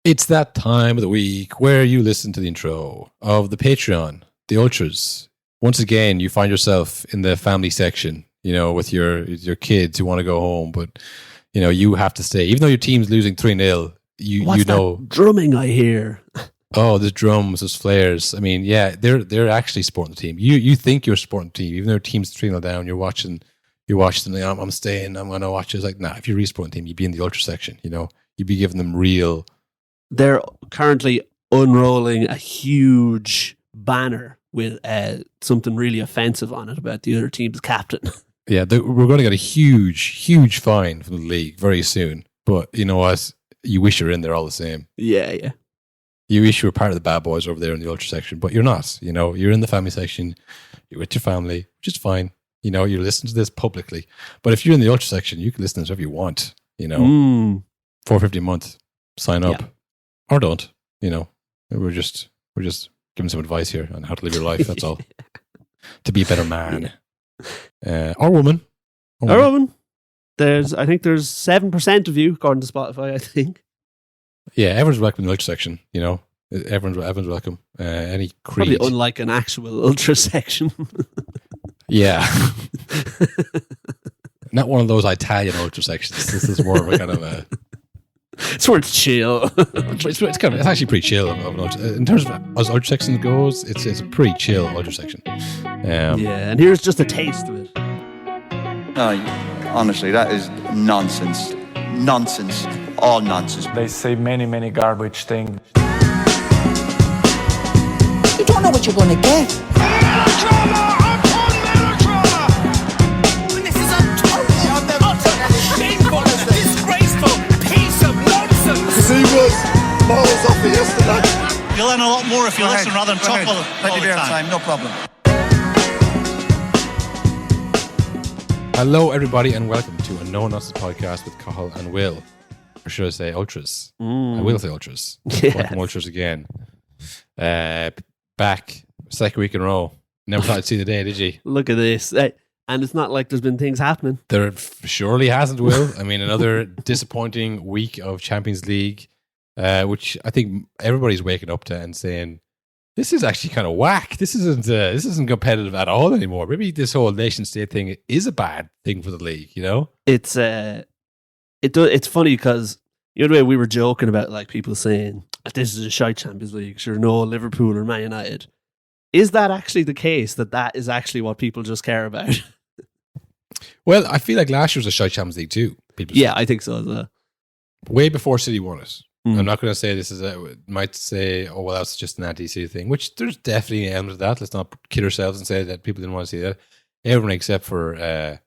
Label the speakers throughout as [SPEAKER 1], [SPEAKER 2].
[SPEAKER 1] It's that time of the week where you listen to the intro of the Patreon, the Ultras. Once again, you find yourself in the family section, with your kids who want to go home, but you have to stay. Even though your team's losing 3-0,
[SPEAKER 2] What's that drumming I hear?
[SPEAKER 1] Oh, there's drums, there's flares. I mean, yeah, they're actually supporting the team. You think you're supporting the team, even though your team's 3-0 down, you're watching them. I'm staying, I'm going to watch it. It's like, nah, if you're really supporting the team, you'd be in the Ultra section, you'd be giving them real...
[SPEAKER 2] They're currently unrolling a huge banner with something really offensive on it about the other team's captain.
[SPEAKER 1] Yeah, we're going to get a huge fine from the league very soon. But you know what? You wish you were in there all the same.
[SPEAKER 2] Yeah.
[SPEAKER 1] You wish you were part of the bad boys over there in the Ultra section, but you're not. You're in the family section. You're with your family, which is fine. You're listening to this publicly. But if you're in the Ultra section, you can listen to it if you want. $4.50 a month. Sign up. Yeah. Or don't, we're just giving some advice here on how to live your life. That's all. To be a better man, or woman.
[SPEAKER 2] Or woman. I think there's 7% of you according to Spotify. I think.
[SPEAKER 1] Yeah, everyone's welcome in the Ultra section. Everyone's welcome. Any creed,
[SPEAKER 2] probably unlike an actual Ultra section.
[SPEAKER 1] Yeah. Not one of those Italian Ultra sections. This is more of a kind of a.
[SPEAKER 2] It's where it's chill.
[SPEAKER 1] It's actually pretty chill. In terms of as Ultra section goes, it's a pretty chill Ultra section.
[SPEAKER 2] And here's just a taste of it.
[SPEAKER 3] Honestly, that is nonsense. Nonsense. All nonsense.
[SPEAKER 4] They say many garbage things.
[SPEAKER 5] You don't know what you're going to get.
[SPEAKER 6] Melodrama upon melodrama.
[SPEAKER 5] This is utterly
[SPEAKER 6] shameful, disgraceful piece of nonsense.
[SPEAKER 7] Because he was miles off it yesterday.
[SPEAKER 8] You'll learn a lot more if you listen rather than talk all the time.
[SPEAKER 3] No problem.
[SPEAKER 1] Hello, everybody, and welcome to a No Nonsense podcast with Cathal and Will. Or should I say Ultras? I will say Ultras.
[SPEAKER 2] Yes.
[SPEAKER 1] Welcome, Ultras again. Back, second week in a row. Never thought I'd see the day, did you?
[SPEAKER 2] Look at this. And it's not like there's been things happening.
[SPEAKER 1] There surely hasn't, Will. I mean, another disappointing week of Champions League, which I think everybody's waking up to and saying, this is actually kind of whack. This isn't competitive at all anymore. Maybe this whole nation state thing is a bad thing for the league.
[SPEAKER 2] It's funny because the way we were joking about like people saying this is a shite Champions League. Sure, no Liverpool or Man United. Is that actually the case? That is actually what people just care about?
[SPEAKER 1] Well, I feel like last year was a shite Champions League too.
[SPEAKER 2] I think so as well.
[SPEAKER 1] Way before City won it. I'm not going to say this is might say, oh, well, that's just an anti-City thing, which there's definitely an element of that. Let's not kid ourselves and say that people didn't want to see that. Everyone except for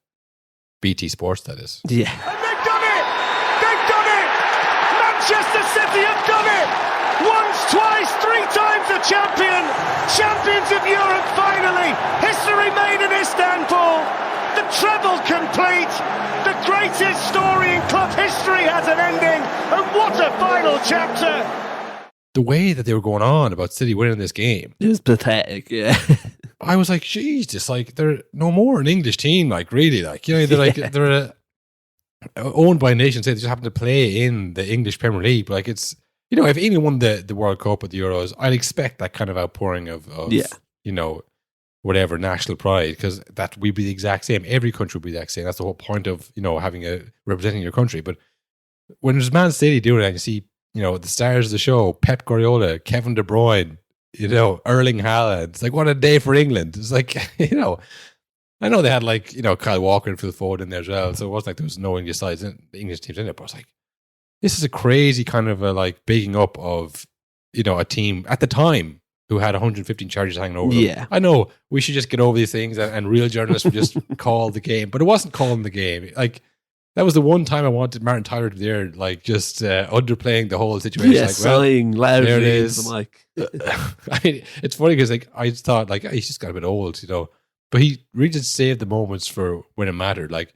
[SPEAKER 1] BT Sports, that is.
[SPEAKER 2] Yeah.
[SPEAKER 6] And they've done it! They've done it! Manchester City have done it! Once, twice, three times the champion! Champions of Europe, finally! History made in Istanbul! The treble complete! The greatest story in club history has an ending, and what a final chapter!
[SPEAKER 1] The way that they were going on about City winning this game,
[SPEAKER 2] it was pathetic. Yeah,
[SPEAKER 1] I was like, Jesus, like they're no more an English team, like really, like they're like they're owned by a nation state. They just happen to play in the English Premier League, but like it's if England won the World Cup with the Euros, I'd expect that kind of outpouring of whatever national pride, because that would be the exact same. Every country would be the exact same. That's the whole point of having representing your country. But when there's Man City doing it, and you see the stars of the show, Pep Guardiola, Kevin De Bruyne, Erling Haaland, it's like, what a day for England. It's like I know they had like Kyle Walker and Phil Foden in there as well, so it wasn't like there was no English sides, English teams in it. But I was like, this is a crazy kind of a like bigging up of a team at the time who had 115 charges hanging over them.
[SPEAKER 2] Yeah.
[SPEAKER 1] I know we should just get over these things and real journalists would just call the game, but it wasn't calling the game. Like, that was the one time I wanted Martin Tyler to be there, like, just underplaying the whole situation.
[SPEAKER 2] Yeah,
[SPEAKER 1] like,
[SPEAKER 2] sighing loudly.
[SPEAKER 1] There it is.
[SPEAKER 2] I'm like,
[SPEAKER 1] I mean, it's funny because like I just thought like he's just got a bit old, but he really just saved the moments for when it mattered. Like,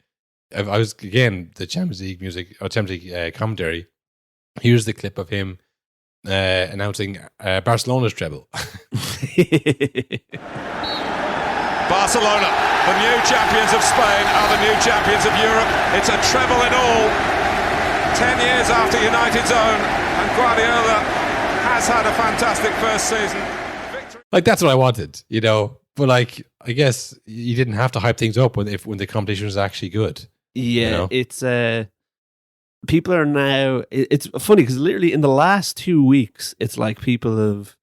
[SPEAKER 1] I was again the Champions League music or Champions League commentary. Here's the clip of him announcing Barcelona's treble.
[SPEAKER 9] Barcelona, the new champions of Spain, are the new champions of Europe. It's a treble in all. 10 years after United's own, and Guardiola has had a fantastic first season.
[SPEAKER 1] Like, that's what I wanted, you know. But like, I guess you didn't have to hype things up when the competition was actually good.
[SPEAKER 2] Yeah,
[SPEAKER 1] you know?
[SPEAKER 2] it's people are now. It's funny because literally in the last 2 weeks, it's like people have.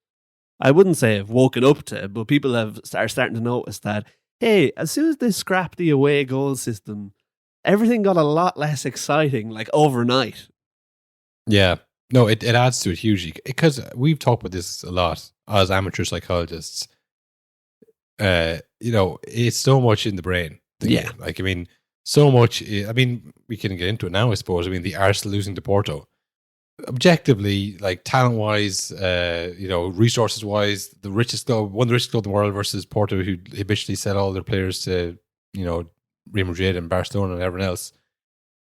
[SPEAKER 2] I wouldn't say have woken up to it, but people are starting to notice that. Hey, as soon as they scrapped the away goal system, everything got a lot less exciting, like overnight.
[SPEAKER 1] Yeah. No, it adds to it hugely. Because we've talked about this a lot as amateur psychologists. You know, it's so much in the brain.
[SPEAKER 2] Yeah.
[SPEAKER 1] Like, I mean, so much. I mean, we can get into it now, I suppose. I mean, the Arsenal losing to Porto. Objectively, like talent-wise, you know, resources-wise, one of the richest clubs in the world versus Porto, who habitually sell all their players to, you know, Real Madrid and Barcelona and everyone else.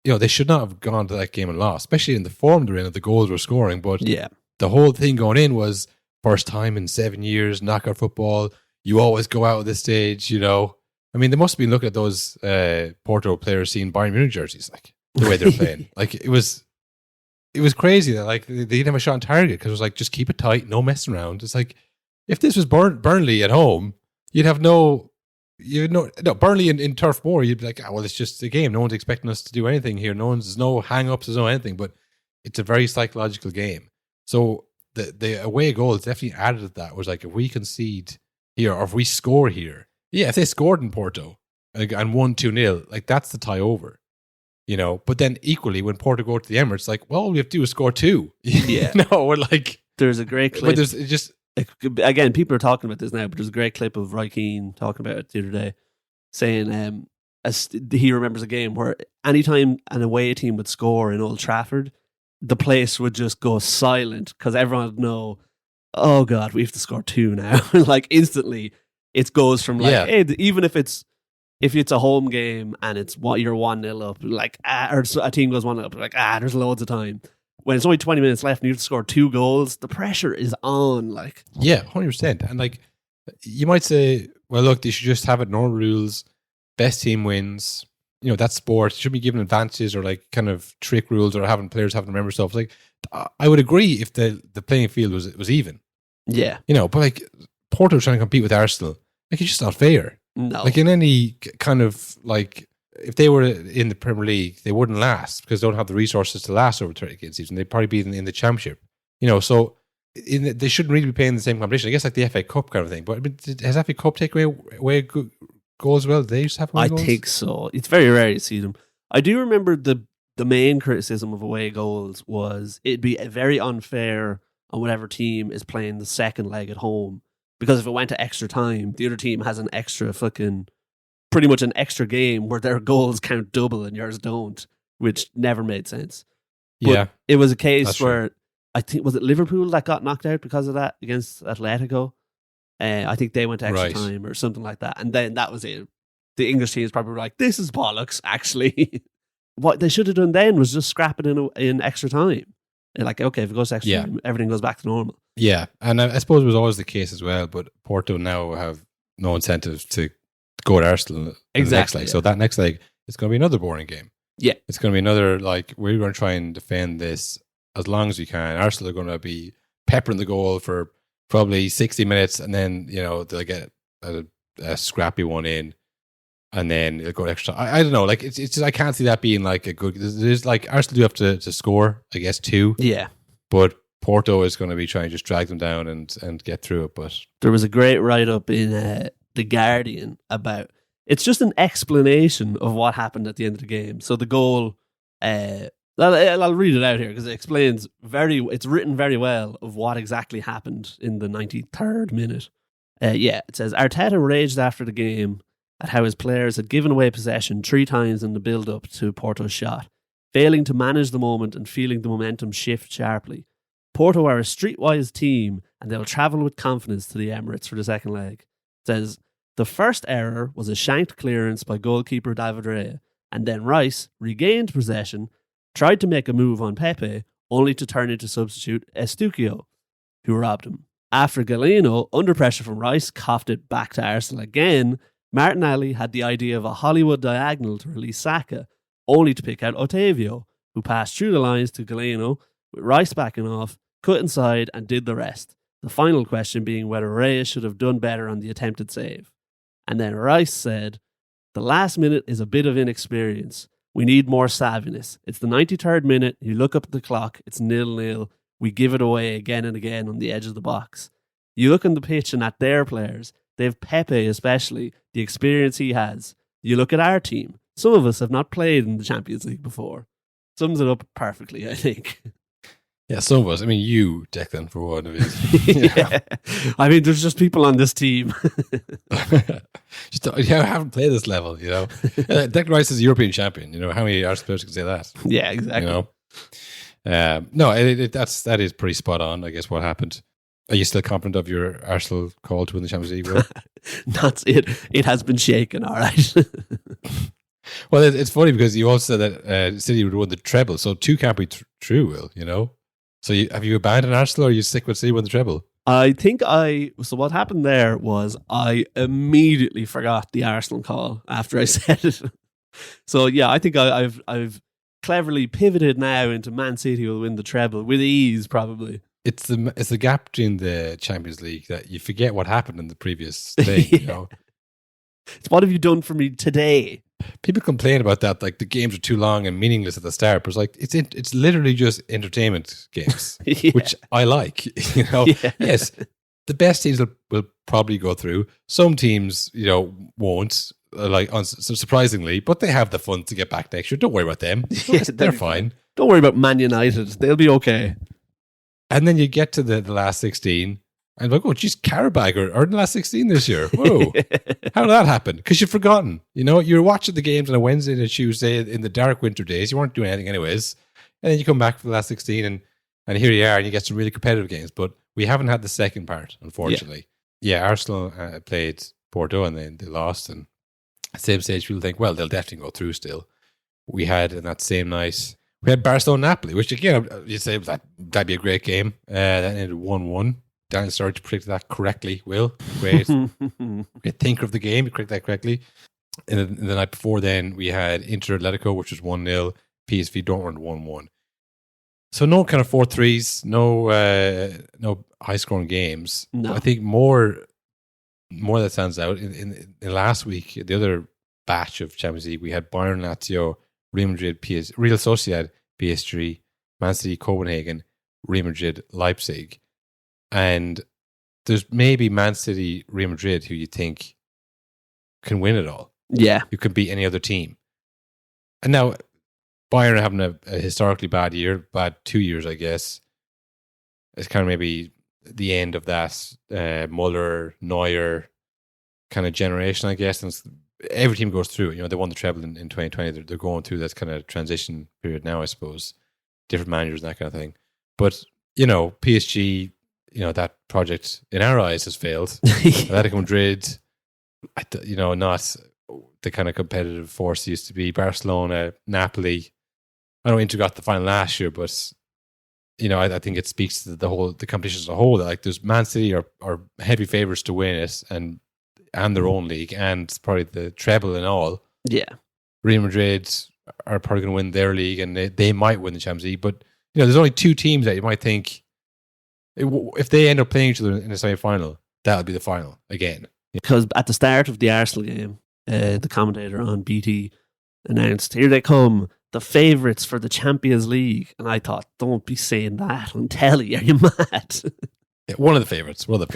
[SPEAKER 1] You know, they should not have gone to that game and lost, especially in the form they're in and the goals we're scoring. But
[SPEAKER 2] yeah,
[SPEAKER 1] the whole thing going in was first time in 7 years, knockout football. You always go out at this stage, you know. I mean, they must have been looking at those Porto players seeing Bayern Munich jerseys, like the way they're playing. Like, it was crazy that like they didn't have a shot on target because it was like, just keep it tight, no messing around. It's like, if this was Burnley at home, you'd have no Burnley in Turf Moor, you'd be like, well, it's just a game. No one's expecting us to do anything here. There's no hang-ups, there's no anything. But it's a very psychological game. So the away goals definitely added to that. Was like, if we concede here or if we score here, yeah, if they scored in Porto and won 2-0, like that's the tie over. You know, but then equally when Porto go to the Emirates, like, well, all we have to do is score 2.
[SPEAKER 2] Yeah.
[SPEAKER 1] No, we're like,
[SPEAKER 2] there's a great clip.
[SPEAKER 1] but there's just,
[SPEAKER 2] again, people are talking about this now, but there's a great clip of Roy Keane talking about it the other day, saying he remembers a game where anytime an away team would score in Old Trafford, the place would just go silent because everyone would know, oh God, we have to score 2 now. Like instantly, it goes from like, hey, even if it's a home game and it's what you're 1-0 up, like or a team goes 1-0 up, like there's loads of time. When it's only 20 minutes left and you have to score 2 goals, the pressure is on. Like,
[SPEAKER 1] yeah, 100%. And like, you might say, well, look, they should just have it normal rules. Best team wins. You know, that's sport. Should be given advantages or like kind of trick rules or having players having to remember stuff. Like, I would agree if the playing field was even.
[SPEAKER 2] Yeah,
[SPEAKER 1] you know, but like Porto trying to compete with Arsenal, like, it's just not fair.
[SPEAKER 2] No,
[SPEAKER 1] like in any kind of like, if they were in the Premier League, they wouldn't last because they don't have the resources to last over 30 game season. They'd probably be in the Championship, you know. So they shouldn't really be playing the same competition. I guess like the FA Cup kind of thing. But I mean, has FA Cup taken away goals as well? Did they used to have away goals?
[SPEAKER 2] I think so. It's very rare to see them. I do remember the main criticism of away goals was it'd be very unfair on whatever team is playing the second leg at home, because if it went to extra time, the other team has an extra pretty much an extra game where their goals count double and yours don't, which never made sense. But
[SPEAKER 1] yeah,
[SPEAKER 2] it was a case
[SPEAKER 1] that's
[SPEAKER 2] where
[SPEAKER 1] true.
[SPEAKER 2] I think, was it Liverpool that got knocked out because of that against Atletico? I think they went to extra time or something like that. And then that was it. The English team is probably like, this is bollocks, actually. What they should have done then was just scrap it in extra time. And like, okay, if it goes to extra time, everything goes back to normal.
[SPEAKER 1] Yeah, and I suppose it was always the case as well, but Porto now have no incentive to go to Arsenal in the next leg. Yeah. So that next leg, it's going to be another boring game.
[SPEAKER 2] Yeah.
[SPEAKER 1] It's going to be another, like, we're going to try and defend this as long as we can. Arsenal are going to be peppering the goal for probably 60 minutes, and then, you know, they'll get a scrappy one in, and then they'll go extra. I don't know, like, it's just, I can't see that being like a good, there's like, Arsenal do have to score, I guess, 2.
[SPEAKER 2] Yeah.
[SPEAKER 1] But Porto is going to be trying to just drag them down and get through it. But
[SPEAKER 2] there was a great write-up in The Guardian about, it's just an explanation of what happened at the end of the game. So the goal, I'll read it out here because it explains it's written very well of what exactly happened in the 93rd minute. It says, Arteta raged after the game at how his players had given away possession 3 times in the build-up to Porto's shot, failing to manage the moment and feeling the momentum shift sharply. Porto are a streetwise team and they'll travel with confidence to the Emirates for the second leg. It says, the first error was a shanked clearance by goalkeeper David Raya, and then Rice regained possession, tried to make a move on Pepe, only to turn into substitute Estuquio, who robbed him. After Galeno, under pressure from Rice, coughed it back to Arsenal again, Martinelli had the idea of a Hollywood diagonal to release Saka, only to pick out Otavio, who passed through the lines to Galeno, with Rice backing off, cut inside and did the rest. The final question being whether Reyes should have done better on the attempted save. And then Rice said, the last minute is a bit of inexperience. We need more savviness. It's the 93rd minute. You look up at the clock. It's 0-0. We give it away again and again on the edge of the box. You look on the pitch and at their players, they've Pepe especially, the experience he has. You look at our team. Some of us have not played in the Champions League before. Sums it up perfectly, I think.
[SPEAKER 1] Yeah, some of us. I mean, you, Declan, for one of it.
[SPEAKER 2] Yeah. I mean, there's just people on this team.
[SPEAKER 1] I haven't played this level, you know. Declan Rice is a European champion. You know, how many Arsenal players can say that?
[SPEAKER 2] Yeah, exactly.
[SPEAKER 1] You know, no, that is pretty spot on. I guess what happened. Are you still confident of your Arsenal call to win the Champions League? Will?
[SPEAKER 2] That's it. It has been shaken. All right.
[SPEAKER 1] Well, it's funny because you also said that City would win the treble, so two can't be true. Will, you know? So have you abandoned Arsenal, or are you stick with City win the treble?
[SPEAKER 2] I think so what happened there was I immediately forgot the Arsenal call after I said it. So yeah, I think I've cleverly pivoted now into Man City will win the treble with ease, probably.
[SPEAKER 1] It's the gap between the Champions League that you forget what happened in the previous thing.
[SPEAKER 2] Yeah.
[SPEAKER 1] You know?
[SPEAKER 2] It's what have you done for me today?
[SPEAKER 1] People complain about that, like the games are too long and meaningless at the start. But it's like it's literally just entertainment games,
[SPEAKER 2] Yeah.
[SPEAKER 1] which I like. You know,
[SPEAKER 2] Yeah.
[SPEAKER 1] Yes, the best teams will probably go through. Some teams, you know, won't. Surprisingly, but they have the fun to get back next year. Don't worry about them.
[SPEAKER 2] Yeah,
[SPEAKER 1] They're fine.
[SPEAKER 2] Don't worry about Man United. They'll be okay.
[SPEAKER 1] And then you get to the last 16. And like, oh, geez, Karabag are in the last 16 this year. Whoa. How did that happen? Because you've forgotten. You know, you're watching the games on a Wednesday and a Tuesday in the dark winter days. You weren't doing anything anyways. And then you come back for the last 16 and here you are and you get some really competitive games. But we haven't had the second part, unfortunately. Yeah, Arsenal played Porto and then they lost. And at the same stage, people think, well, they'll definitely go through still. We had, in that same night, we had Barcelona-Napoli, which again, you'd say that'd be a great game. That ended 1-1. Daniel Sturridge predicted that correctly, Will. Great thinker of the game. You predicted that correctly. And the night before then, we had Inter Atletico, which was 1-0. PSV Dortmund 1-1. So no kind of 4-3s, no high-scoring games.
[SPEAKER 2] No.
[SPEAKER 1] I think more that stands out. In last week, the other batch of Champions League, we had Bayern, Lazio, Real Madrid, Real Sociedad, PSG, Man City, Copenhagen, Real Madrid, Leipzig. And there's maybe Man City, Real Madrid, who you think can win it all.
[SPEAKER 2] Yeah.
[SPEAKER 1] Who can beat any other team. And now, Bayern are having a historically bad 2 years, I guess. It's kind of maybe the end of that Muller, Neuer kind of generation, I guess. And every team goes through it. You know, they won the treble in 2020. They're going through this kind of transition period now, I suppose. Different managers and that kind of thing. But, you know, PSG... You know, that project in our eyes has failed. Atletico Madrid, you know, not the kind of competitive force it used to be. Barcelona, Napoli. I know Inter got the final last year, but you know, I think it speaks to the competition as a whole. Like, there's Man City are heavy favourites to win it, and their own league, and probably the treble and all.
[SPEAKER 2] Yeah,
[SPEAKER 1] Real Madrid are probably going to win their league, and they might win the Champions League. But you know, there's only two teams that you might think. If they end up playing each other in the semi-final, that'll be the final again.
[SPEAKER 2] Because at the start of the Arsenal game, the commentator on BT announced, "Here they come, the favourites for the Champions League." And I thought, don't be saying that on telly. Are you mad?
[SPEAKER 1] One of the favourites.
[SPEAKER 2] One of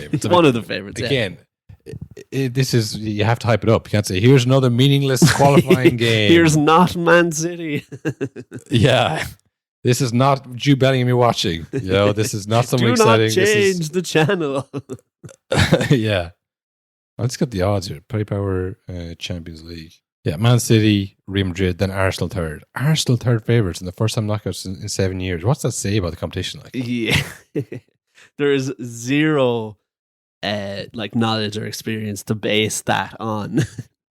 [SPEAKER 2] the favourites.
[SPEAKER 1] Again, this is, you have to hype it up. You can't say, here's another meaningless qualifying game.
[SPEAKER 2] Here's not Man City.
[SPEAKER 1] Yeah. This is not Jude Bellingham you're watching. You know, this is not something exciting.
[SPEAKER 2] Do not change the channel.
[SPEAKER 1] Yeah. Let's get the odds here. Play Power Champions League. Yeah, Man City, Real Madrid, then Arsenal third. Arsenal third favourites in the first time knockouts in 7 years. What's that say about the competition? Like,
[SPEAKER 2] yeah, there is zero knowledge or experience to base that on,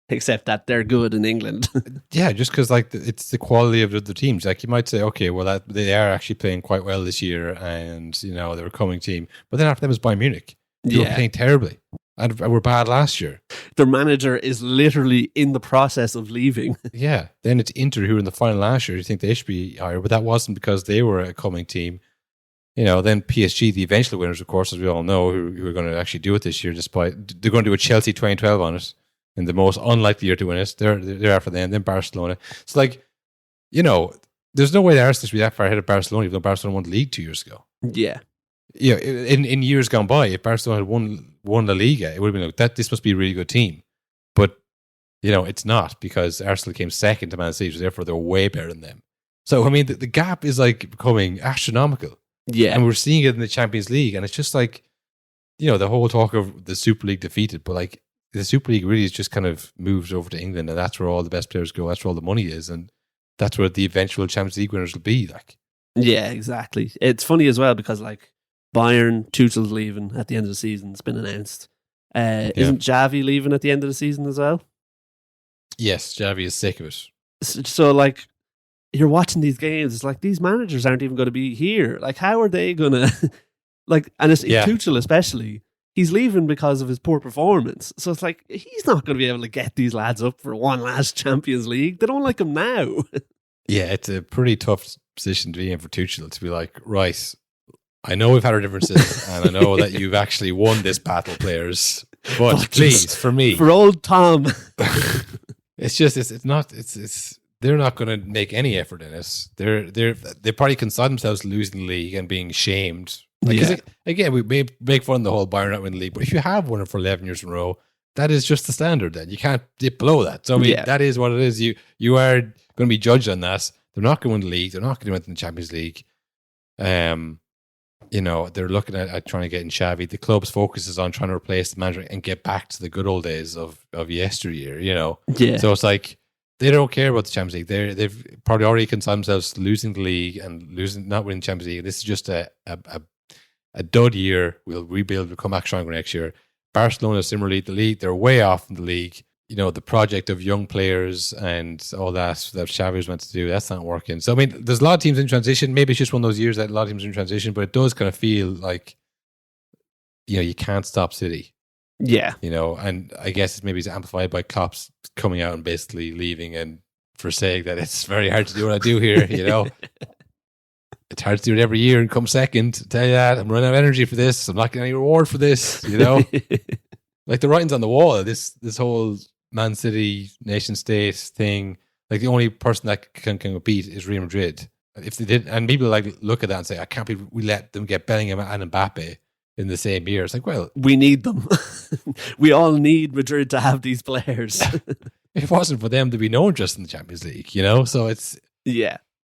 [SPEAKER 2] except that they're good in England.
[SPEAKER 1] Yeah, just because it's the quality of the teams. Like, you might say, okay, well, they are actually playing quite well this year, and you know, they're a coming team. But then after them is Bayern Munich. They were playing terribly. And were bad last year.
[SPEAKER 2] Their manager is literally in the process of leaving. Yeah.
[SPEAKER 1] Then it's Inter, who were in the final last year. You think they should be higher, but that wasn't because they were a coming team. Then PSG, the eventual winners, of course, as we all know, who are going to actually do it this year, despite they're going to do a Chelsea 2012 on it in the most unlikely year to win it. They're after them, then Barcelona. It's like, there's no way that Arsenal should be that far ahead of Barcelona, even though Barcelona won the league 2 years ago.
[SPEAKER 2] Yeah.
[SPEAKER 1] In years gone by, if Barcelona had won La Liga, it would have been like, this must be a really good team. But, it's not, because Arsenal came second to Man City, so therefore they're way better than them. So, I mean, the gap is like becoming astronomical.
[SPEAKER 2] Yeah.
[SPEAKER 1] And we're seeing it in the Champions League, and it's just like, the whole talk of the Super League defeated, but like the Super League really is just kind of moved over to England, and that's where all the best players go. That's where all the money is, and that's where the eventual Champions League winners will be. Like,
[SPEAKER 2] yeah, exactly. It's funny as well because like Bayern, Tuchel's leaving at the end of the season. It's been announced. Isn't Xavi leaving at the end of the season as well?
[SPEAKER 1] Yes, Xavi is sick of it.
[SPEAKER 2] So like, you're watching these games. It's like these managers aren't even going to be here. Like, how are they going to like? And it's Tuchel especially. He's leaving because of his poor performance. So it's like, he's not going to be able to get these lads up for one last Champions League. They don't like him now.
[SPEAKER 1] Yeah, it's a pretty tough position to be in for Tuchel, to be like, right, I know we've had our differences, and I know that you've actually won this battle, players, but please, for me.
[SPEAKER 2] For old Tom.
[SPEAKER 1] They're not going to make any effort in it. They probably consigned themselves to losing the league and being shamed. Again, we may make fun of the whole Bayern not winning the league, but if you have won it for 11 years in a row, that is just the standard. Then you can't dip below that. So I mean, that is what it is. You are going to be judged on that. They're not going to win the league. They're not going to win the Champions League. They're looking at trying to get in Xavi. The club's focus is on trying to replace the manager and get back to the good old days of yesteryear.
[SPEAKER 2] Yeah.
[SPEAKER 1] So it's like, they don't care about the Champions League. They've probably already consigned themselves to losing the league and not winning the Champions League. This is just a dud year. We'll rebuild. We'll come back stronger next year. Barcelona, similarly, the league, they're way off in the league. The project of young players and all that Xavi was meant to do, that's not working. So, I mean, there's a lot of teams in transition. Maybe it's just one of those years that a lot of teams are in transition, but it does kind of feel like, you can't stop City.
[SPEAKER 2] Yeah.
[SPEAKER 1] And I guess maybe it's amplified by Klopp's coming out and basically leaving and for saying that it's very hard to do what I do here, It's hard to do it every year and come second. Tell you that. I'm running out of energy for this. I'm not getting any reward for this, Like the writing's on the wall. This whole Man City nation state thing, like the only person that can compete is Real Madrid. If they did, and people like look at that and say, I can't believe we let them get Bellingham and Mbappe in the same year. It's like, well,
[SPEAKER 2] we need them. We all need Madrid to have these players.
[SPEAKER 1] If it wasn't for them, there'd be no interest in the Champions League, So it's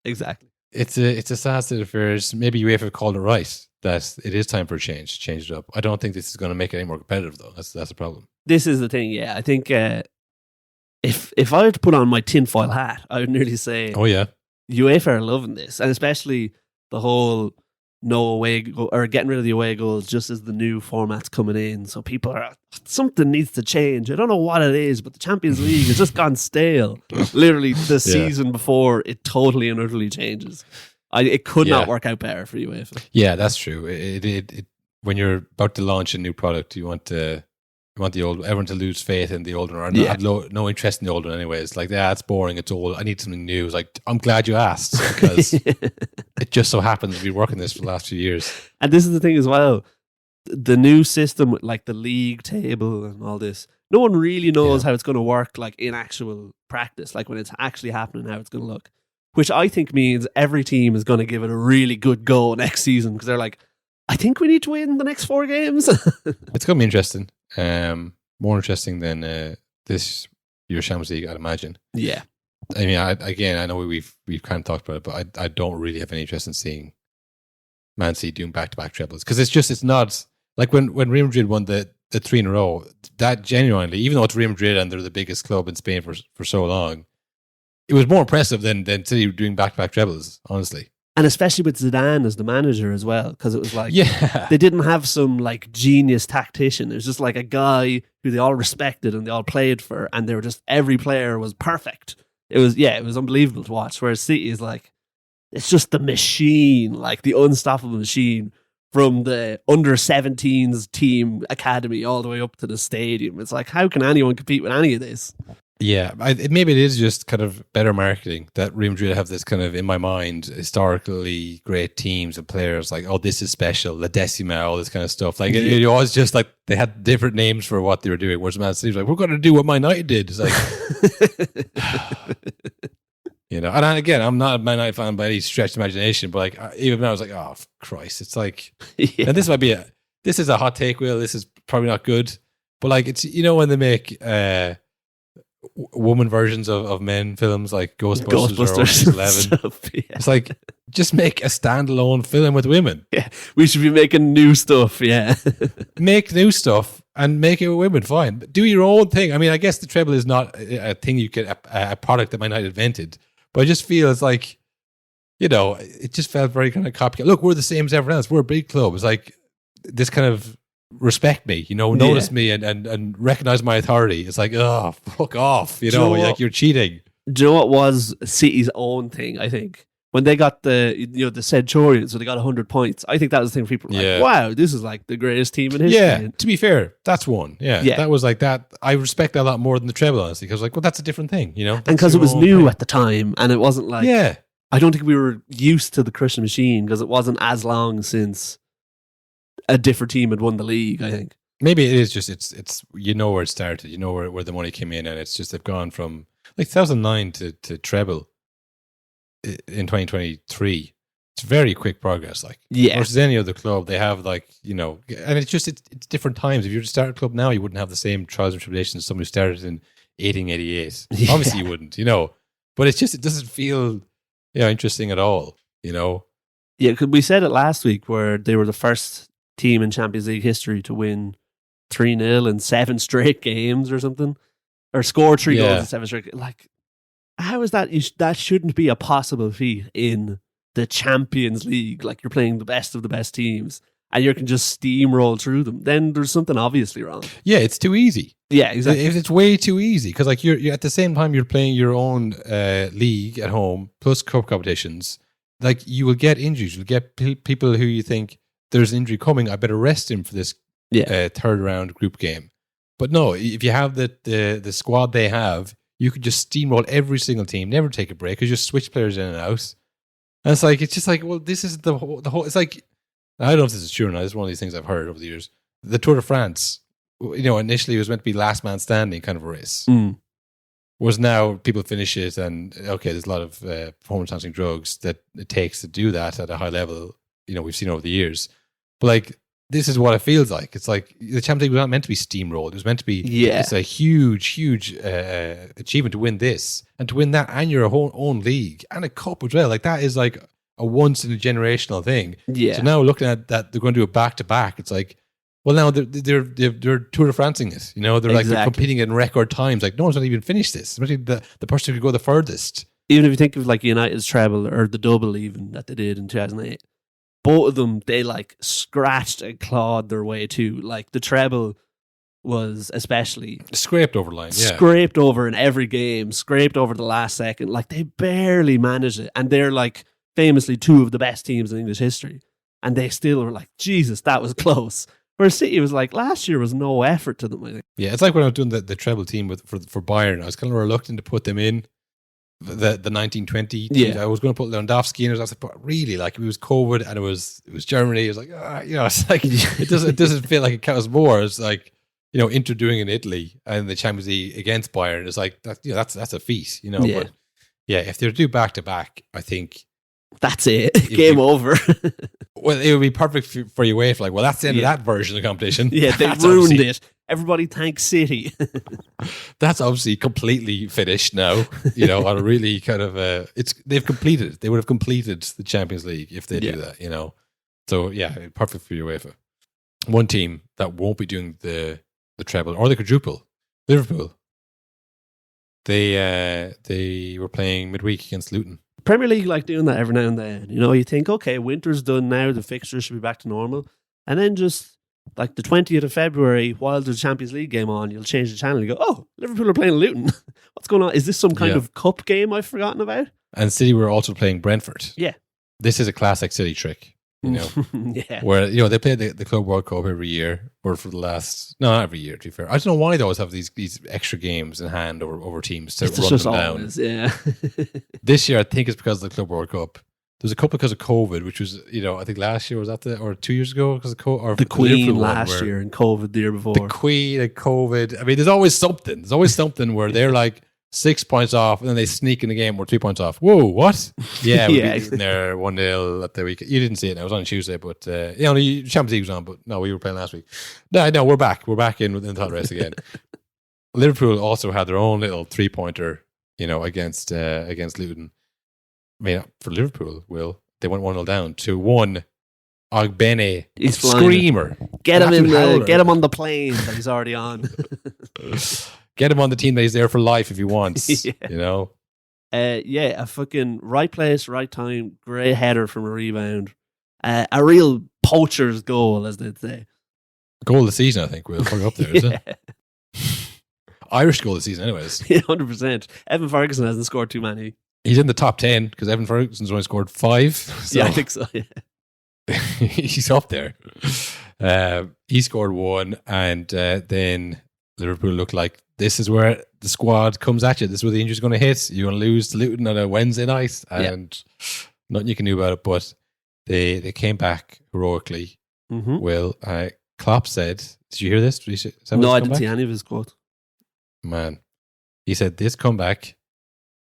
[SPEAKER 2] exactly.
[SPEAKER 1] It's a sad state of affairs. Maybe UEFA called it right that it is time for a change it up. I don't think this is going to make it any more competitive, though. That's the problem.
[SPEAKER 2] This is the thing. Yeah, I think if I had to put on my tinfoil hat, I would nearly say,
[SPEAKER 1] oh yeah,
[SPEAKER 2] UEFA are loving this, and especially the whole no away or getting rid of the away goals just as the new format's coming in. So people are, something needs to change. I don't know what it is, but the Champions League has just gone stale. Literally the season before, it totally and utterly changes. It could not work out better for UEFA. Yeah,
[SPEAKER 1] that's true. It when you're about to launch a new product, you want the old everyone to lose faith in the old one, or have no interest in the old one anyway. It's like, it's boring, it's old, I need something new. It's like, I'm glad you asked, because it just so happens we've been working this for the last few years.
[SPEAKER 2] And this is the thing as well, the new system with like the league table and all this, no one really knows how it's going to work like in actual practice, like when it's actually happening, how it's going to look, which I think means every team is going to give it a really good go next season, because they're like, I think we need to win the next 4 games.
[SPEAKER 1] It's going to be interesting. More interesting than this year's Champions League, I'd imagine.
[SPEAKER 2] Yeah.
[SPEAKER 1] I mean, I know we've kind of talked about it, but I don't really have any interest in seeing Man City doing back-to-back trebles, because it's not like when Real Madrid won the 3 in a row. That genuinely, even though it's Real Madrid and they're the biggest club in Spain for so long, it was more impressive than City doing back-to-back trebles, honestly.
[SPEAKER 2] And especially with Zidane as the manager as well, because it was like, they didn't have some like genius tactician. It was just like a guy who they all respected and they all played for, and they were just, every player was perfect. It was unbelievable to watch. Whereas City is like, it's just the machine, like the unstoppable machine from the under 17s team academy all the way up to the stadium. It's like, how can anyone compete with any of this?
[SPEAKER 1] Yeah, maybe it is just kind of better marketing that Real Madrid have this kind of, in my mind, historically great teams and players like, oh, this is special, La Decima, all this kind of stuff. Like, it was just like they had different names for what they were doing. Whereas Man City was like, we're going to do what Man United did. It's like, you know, and again, I'm not a Man United fan by any stretch of imagination, but like, even when I was like, oh, Christ, it's like, and this is a hot take, Will. This is probably not good, but like, it's, you know, when they make, woman versions of men films like Ghostbusters. Or Ocean's 11.
[SPEAKER 2] Stuff, yeah.
[SPEAKER 1] It's like, just make a standalone film with women.
[SPEAKER 2] Yeah, we should be making new stuff. Yeah,
[SPEAKER 1] make new stuff and make it with women. Fine, but do your own thing. I mean, I guess the treble is not a thing you can a product that might not have invented, but I just feel it's like, you know, it just felt very kind of copycat. Look, we're the same as everyone else. We're a big club. It's like this kind of respect me, you know, notice me and recognize my authority. It's like, oh, fuck off, you know, like you're cheating.
[SPEAKER 2] Do you know what was City's own thing? I think when they got the Centurions, so they got 100 points. I think that was the thing. People were like, wow, this is like the greatest team in history.
[SPEAKER 1] Yeah, to be fair, that's one. Yeah, that was like that. I respect that a lot more than the treble, honestly, because like, well, that's a different thing, you know,
[SPEAKER 2] and because it was new at the time, and it wasn't like, I don't think we were used to the Christian machine because it wasn't as long since a different team had won the league. I think
[SPEAKER 1] maybe it is just it's you know where it started, you know where the money came in, and it's just they've gone from like 2009 to treble in 2023. It's very quick progress, like versus any other club. They have like, you know, and it's just it's different times. If you were to start a club now, you wouldn't have the same trials and tribulations as somebody who started in 1888. Obviously, you wouldn't, you know, but it's just it doesn't feel, you know, interesting at all, you know.
[SPEAKER 2] Yeah, because we said it last week where they were the first team in Champions League history to win 3-0 in 7 straight games or something, or score 3 goals in 7 straight. Like, how is that? That shouldn't be a possible feat in the Champions League. Like, you're playing the best of the best teams and you can just steamroll through them. Then there's something obviously wrong.
[SPEAKER 1] Yeah, it's too easy.
[SPEAKER 2] Yeah, exactly.
[SPEAKER 1] It's way too easy because like you're at the same time you're playing your own league at home plus cup competitions. Like, you will get injuries. You'll get people who you think, there's an injury coming, I better rest him for this third round group game. But no, if you have the squad they have, you could just steamroll every single team, never take a break, because you just switch players in and out. And it's just like, well, this is the whole. It's like, I don't know if this is true or not. This is one of these things I've heard over the years. The Tour de France, you know, initially it was meant to be last man standing kind of a race. Was now people finish it, and okay, there's a lot of performance enhancing drugs that it takes to do that at a high level. You know, we've seen over the years. But like, this is what it feels like. It's like the Champions League was not meant to be steamrolled. It was meant to be, it's a huge achievement to win this and to win that and your own league and a cup as well. Like, that is like a once in a generational thing. Yeah. So now looking at that, they're going to do it back to back. It's like, well, now they're Tour de Francing it. You know, they're competing in record times. Like, no one's not even finished this. Especially the person who could go the furthest.
[SPEAKER 2] Even if you think of like United's treble or the double even that they did in 2008. Both of them, they like scratched and clawed their way to. Like, the treble was especially
[SPEAKER 1] scraped over line,
[SPEAKER 2] scraped over in every game, scraped over the last second. Like, they barely managed it, and they're like famously 2 of the best teams in English history, and they still were like, Jesus, that was close. Whereas City was like, last year was no effort to them, I think.
[SPEAKER 1] Yeah, it's like when I was doing the treble team for Bayern, I was kind of reluctant to put them in. The 1920 teams. I was going to put Lewandowski in. I was like, but really, like, it was COVID and it was Germany. It was like, you know, it's like it doesn't feel like it counts more. It's like, you know, Inter doing in Italy and the Champions League against Bayern. It's like that. You know, that's a feat. You know, but yeah, if they do back to back, I think
[SPEAKER 2] that's it. Game over.
[SPEAKER 1] Well, it would be perfect for UEFA. Like, well, that's the end of that version of the competition.
[SPEAKER 2] Yeah, they ruined it. Everybody thanks City.
[SPEAKER 1] That's obviously completely finished now. You know, on a really kind of they've completed it. They would have completed the Champions League if they do that. You know, so yeah, perfect for UEFA. One team that won't be doing the treble or the quadruple, Liverpool. They were playing midweek against Luton.
[SPEAKER 2] Premier League like doing that every now and then. You know, you think, okay, winter's done now, the fixtures should be back to normal, and then just like the 20th of February, while there's a Champions League game on, you'll change the channel and you go, oh, Liverpool are playing Luton. What's going on? Is this some kind of cup game I've forgotten about?
[SPEAKER 1] And City were also playing Brentford.
[SPEAKER 2] Yeah.
[SPEAKER 1] This is a classic City trick. You know,
[SPEAKER 2] Yeah.
[SPEAKER 1] where they play the Club World Cup every year, or for the last not every year. To be fair, I don't know why they always have these extra games in hand over teams to
[SPEAKER 2] It's
[SPEAKER 1] run
[SPEAKER 2] just
[SPEAKER 1] them down.
[SPEAKER 2] always, yeah.
[SPEAKER 1] This year, I think it's because of the Club World Cup. There's a couple because of COVID, which was I think last year was that or 2 years ago because of COVID. Or
[SPEAKER 2] The Queen
[SPEAKER 1] Liverpool one
[SPEAKER 2] last year and COVID the year before.
[SPEAKER 1] The Queen and COVID. I mean, there's always something. There's always something where they're like 6 points off and then they sneak in the game. We're 3 points off. Whoa, what? Yeah, we beat them there 1-0 at the weekend. You didn't see it. It was on Tuesday, but the Champions League was on. But no, we were playing last week. No, we're back. We're back in the title race again. Liverpool also had their own little 3-pointer, against Luton. I mean, for Liverpool, they went 1-0 down to one Ogbene screamer.
[SPEAKER 2] Get him on the plane that he's already on.
[SPEAKER 1] Get him on the team that he's there for life if he wants.
[SPEAKER 2] Yeah. A fucking right place, right time, great header from a rebound. A real poacher's goal, as they'd say.
[SPEAKER 1] Goal of the season, I think. We'll put it up there, is it? Irish goal of the season, anyways.
[SPEAKER 2] Yeah, 100%. Evan Ferguson hasn't scored too many.
[SPEAKER 1] He's in the top 10 because Evan Ferguson's only scored 5. So
[SPEAKER 2] yeah, I think so. Yeah.
[SPEAKER 1] He's up there. He scored 1, and then Liverpool looked like this is where the squad comes at you. This is where the injury's going to hit. You're going to lose to Luton on a Wednesday night, and nothing you can do about it. But they came back heroically.
[SPEAKER 2] Mm-hmm.
[SPEAKER 1] Will Klopp said, "Did you hear this?
[SPEAKER 2] No, I didn't see any of his quotes.
[SPEAKER 1] Man, he said this comeback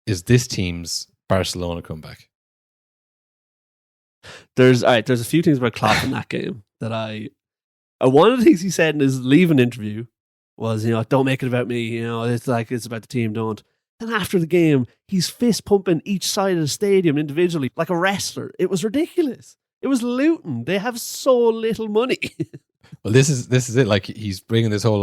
[SPEAKER 1] is this team's Barcelona comeback."
[SPEAKER 2] There's a few things about Klopp in that game that one of the things he said in his leaving interview was, don't make it about me, it's about the team, don't. Then after the game, he's fist pumping each side of the stadium individually like a wrestler. It was ridiculous. It was Luton. They have so little money.
[SPEAKER 1] Well, this is it. Like, he's bringing this whole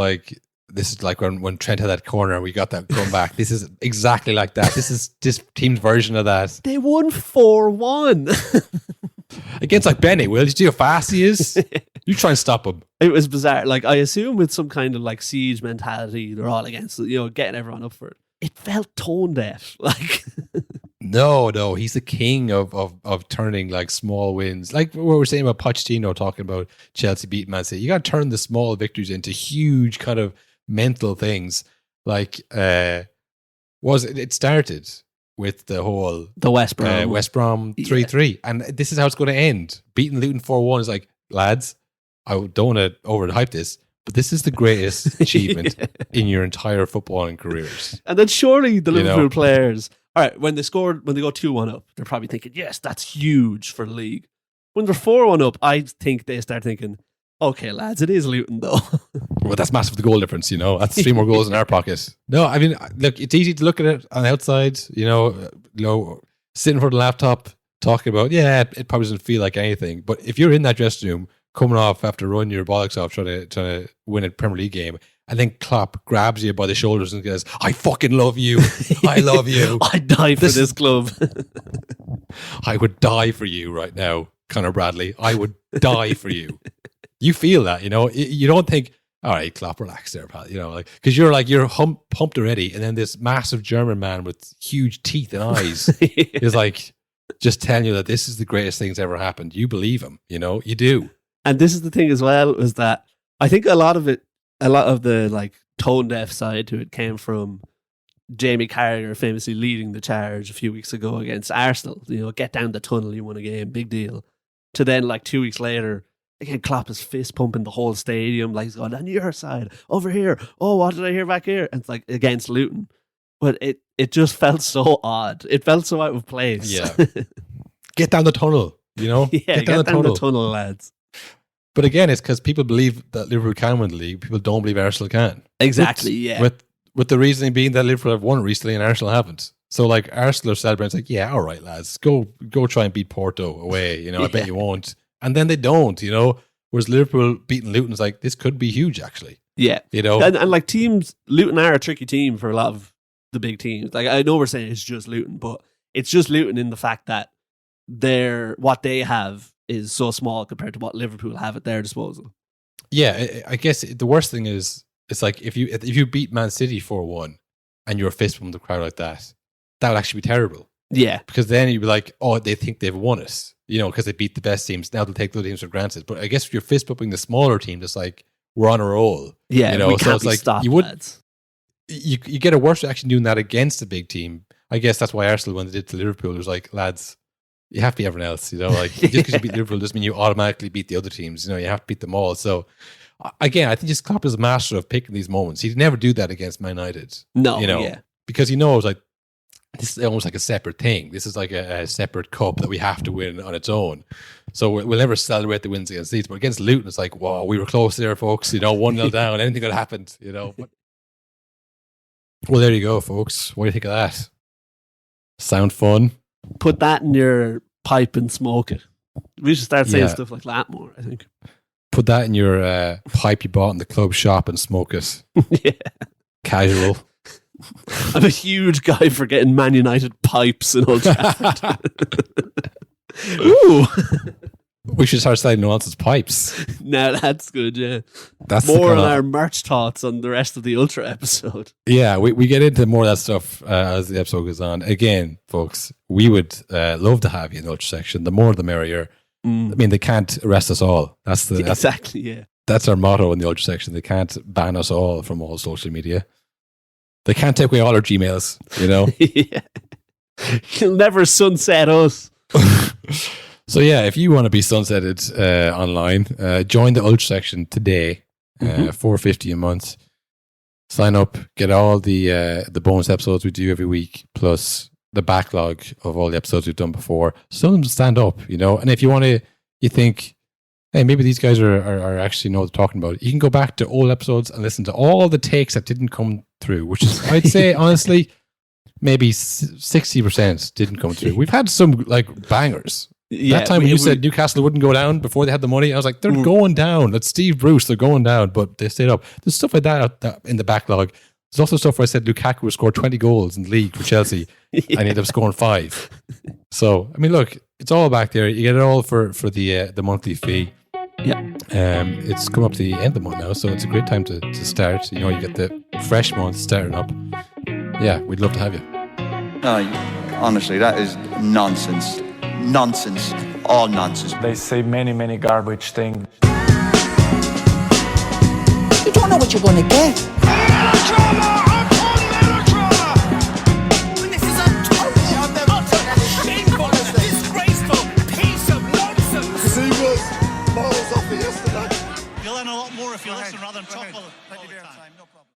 [SPEAKER 1] this is like when Trent had that corner and we got that comeback. This is exactly like that. This is this team's version of that.
[SPEAKER 2] They won 4-1.
[SPEAKER 1] Against Benny, Will. You see how fast he is? You try and stop him.
[SPEAKER 2] It was bizarre. I assume with some kind of siege mentality, they're all against it, getting everyone up for it. It felt tone deaf.
[SPEAKER 1] No, he's the king of turning small wins. Like what we're saying about Pochettino talking about Chelsea beating Man City. You got to turn the small victories into huge kind of mental things. It started with the
[SPEAKER 2] West Brom
[SPEAKER 1] 3-3, and this is how it's going to end. Beating Luton 4-1 is lads, I don't want to overhype this, but this is the greatest achievement in your entire footballing careers.
[SPEAKER 2] And then surely the Liverpool players, all right, when they go 2-1 up, they're probably thinking, yes, that's huge for the league. When they're 4-1 up, I think they start thinking, okay, lads, it is Luton though.
[SPEAKER 1] Well, that's massive, the goal difference, That's 3 more goals in our pocket. No, I mean, look, it's easy to look at it on the outside, sitting for the laptop, talking about, it probably doesn't feel like anything. But if you're in that dressing room, coming off after running your bollocks off, trying to win a Premier League game, and then Klopp grabs you by the shoulders and goes, I fucking love you. I love you.
[SPEAKER 2] I'd die for this club.
[SPEAKER 1] I would die for you right now, Conor Bradley. I would die for you. You feel that, You don't think, all right, Klopp, relax there, pal. Because you're pumped already, and then this massive German man with huge teeth and eyes is just telling you that this is the greatest thing that's ever happened. You believe him, you do.
[SPEAKER 2] And this is the thing as well, is that I think a lot of the tone deaf side to it came from Jamie Carragher famously leading the charge a few weeks ago against Arsenal. Get down the tunnel, you won a game, big deal. To then 2 weeks later, again, Klopp is fist pumping the whole stadium, he's going, on your side, over here. Oh, what did I hear back here? And it's against Luton. But it just felt so odd. It felt so out of place.
[SPEAKER 1] Yeah. Get down the tunnel,
[SPEAKER 2] Yeah, get down the tunnel, lads.
[SPEAKER 1] But again, it's because people believe that Liverpool can win the league. People don't believe Arsenal can.
[SPEAKER 2] Exactly,
[SPEAKER 1] With the reasoning being that Liverpool have won it recently and Arsenal haven't. So Arsenal are celebrating, all right, lads, go try and beat Porto away. I bet you won't. And then they don't, Whereas Liverpool beating Luton's this could be huge, actually.
[SPEAKER 2] Yeah. And teams, Luton are a tricky team for a lot of the big teams. I know we're saying it's just Luton, but it's just Luton in the fact that what they have is so small compared to what Liverpool have at their disposal.
[SPEAKER 1] Yeah, I guess the worst thing is, it's if you beat Man City 4-1 and you're fist from the crowd like that, that would actually be terrible.
[SPEAKER 2] Yeah.
[SPEAKER 1] Because then you'd be like, oh, they think they've won it, because they beat the best teams. Now they'll take the other teams for granted. But I guess if you're fist bumping the smaller team, it's like, we're on a roll.
[SPEAKER 2] Yeah, we
[SPEAKER 1] so
[SPEAKER 2] can't
[SPEAKER 1] it's
[SPEAKER 2] be
[SPEAKER 1] like
[SPEAKER 2] stopped,
[SPEAKER 1] you would
[SPEAKER 2] lads.
[SPEAKER 1] you get a worse reaction doing that against a big team. I guess that's why Arsenal, when they did to Liverpool, it was like, lads, you have to be everyone else. Like just because you beat Liverpool doesn't mean you automatically beat the other teams. You have to beat them all. So again, I think just Klopp is a master of picking these moments. He'd never do that against Man United.
[SPEAKER 2] No,
[SPEAKER 1] because he knows like this is almost like a separate thing. This is like a separate cup that we have to win on its own. So we'll never celebrate the wins against these. But against Luton, it's like, wow, we were close there, folks. 1-0 down. Anything could have happened. But, well, there you go, folks. What do you think of that? Sound fun?
[SPEAKER 2] Put that in your pipe and smoke it. We should start saying stuff like that more, I think.
[SPEAKER 1] Put that in your pipe you bought in the club shop and smoke it.
[SPEAKER 2] Yeah.
[SPEAKER 1] Casual.
[SPEAKER 2] I'm a huge guy for getting Man United pipes in Old Trafford. Ooh.
[SPEAKER 1] We should start selling nonsense pipes.
[SPEAKER 2] No, that's good, yeah.
[SPEAKER 1] That's
[SPEAKER 2] more on our merch thoughts on the rest of the Ultra episode.
[SPEAKER 1] Yeah, we get into more of that stuff as the episode goes on. Again, folks, we would love to have you in the Ultra section. The more the merrier. I mean, they can't arrest us all. That's
[SPEAKER 2] exactly, yeah.
[SPEAKER 1] That's our motto in the Ultra section. They can't ban us all from all social media. They can't take away all our Gmails,
[SPEAKER 2] Yeah. You'll never sunset us.
[SPEAKER 1] So yeah, if you want to be sunsetted online, join the Ultra section today, $4.50 a month. Sign up, get all the bonus episodes we do every week, plus the backlog of all the episodes we've done before. Some of them stand up, And if you think, hey, maybe these guys are actually know what they're talking about, you can go back to old episodes and listen to all the takes that didn't come through, which is, I'd say, honestly, maybe 60% didn't come through. We've had some like bangers.
[SPEAKER 2] Yeah,
[SPEAKER 1] that time when you said Newcastle wouldn't go down before they had the money, I was like, they're going down. That's Steve Bruce. They're going down, but they stayed up. There's stuff like that in the backlog. There's also stuff where I said Lukaku would score 20 goals in the league for Chelsea and he ended up scoring 5. So, I mean, look, it's all back there. You get it all for the monthly fee.
[SPEAKER 2] Yeah.
[SPEAKER 1] It's come up to the end of the month now, so it's a great time to start. You get the fresh month starting up. Yeah, we'd love to have you.
[SPEAKER 3] No, honestly, that is nonsense. Nonsense. All nonsense.
[SPEAKER 4] They say many, many garbage things.
[SPEAKER 5] You don't know what you're going to get.
[SPEAKER 6] Drama!